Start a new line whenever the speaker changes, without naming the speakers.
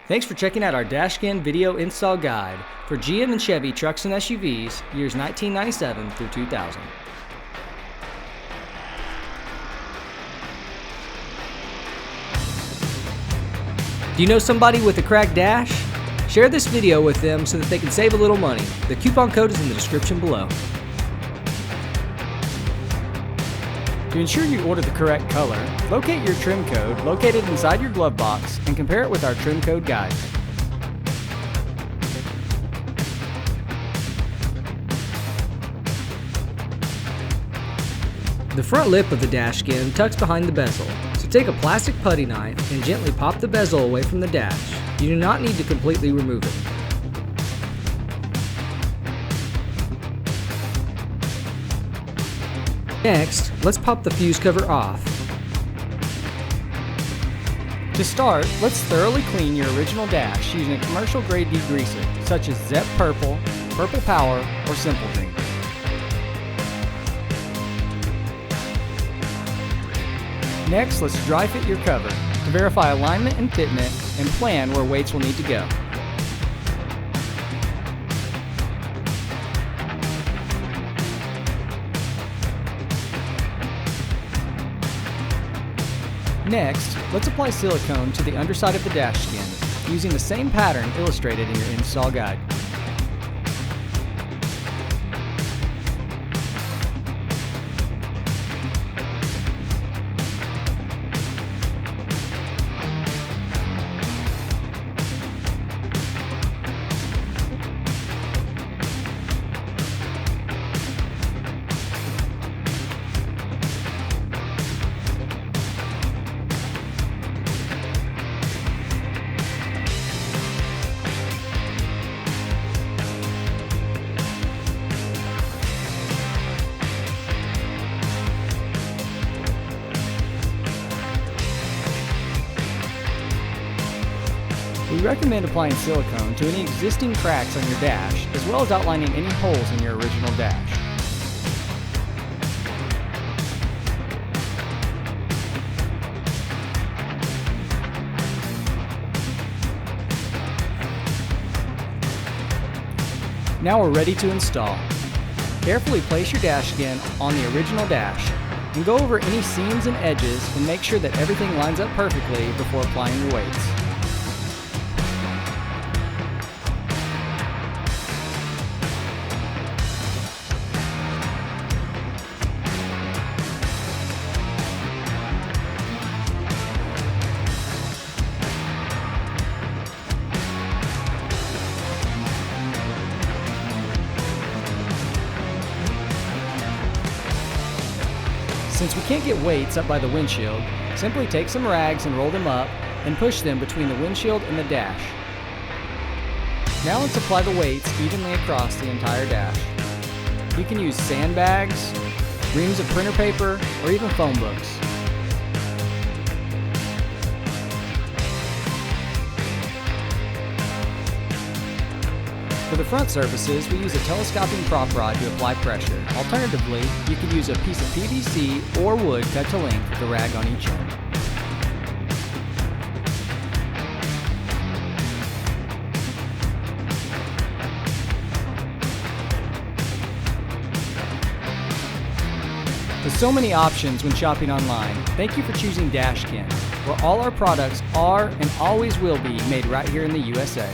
Thanks for checking out our DashSkin video install guide for GM and Chevy trucks and SUVs years 1997 through 2000. Do you know somebody with a cracked dash? Share this video with them so that they can save a little money. The coupon code is in the description below. To ensure you order the correct color, locate your trim code located inside your glove box and compare it with our trim code guide. The front lip of the dash skin tucks behind the bezel, so take a plastic putty knife and gently pop the bezel away from the dash. You do not need to completely remove it. Next, let's pop the fuse cover off. To start, let's thoroughly clean your original dash using a commercial grade degreaser such as Zep Purple, Purple Power, or Simple Green. Next, let's dry fit your cover to verify alignment and fitment and plan where weights will need to go. Next, let's apply silicone to the underside of the dash skin using the same pattern illustrated in your install guide. We recommend applying silicone to any existing cracks on your dash, as well as outlining any holes in your original dash. Now we're ready to install. Carefully place your dash skin on the original dash and go over any seams and edges and make sure that everything lines up perfectly before applying your weights. Since we can't get weights up by the windshield, simply take some rags and roll them up and push them between the windshield and the dash. Now let's apply the weights evenly across the entire dash. You can use sandbags, reams of printer paper, or even phone books. For the front surfaces, we use a telescoping prop rod to apply pressure. Alternatively, you could use a piece of PVC or wood cut to length with a rag on each end. With so many options when shopping online, thank you for choosing DashSkin, where all our products are and always will be made right here in the USA.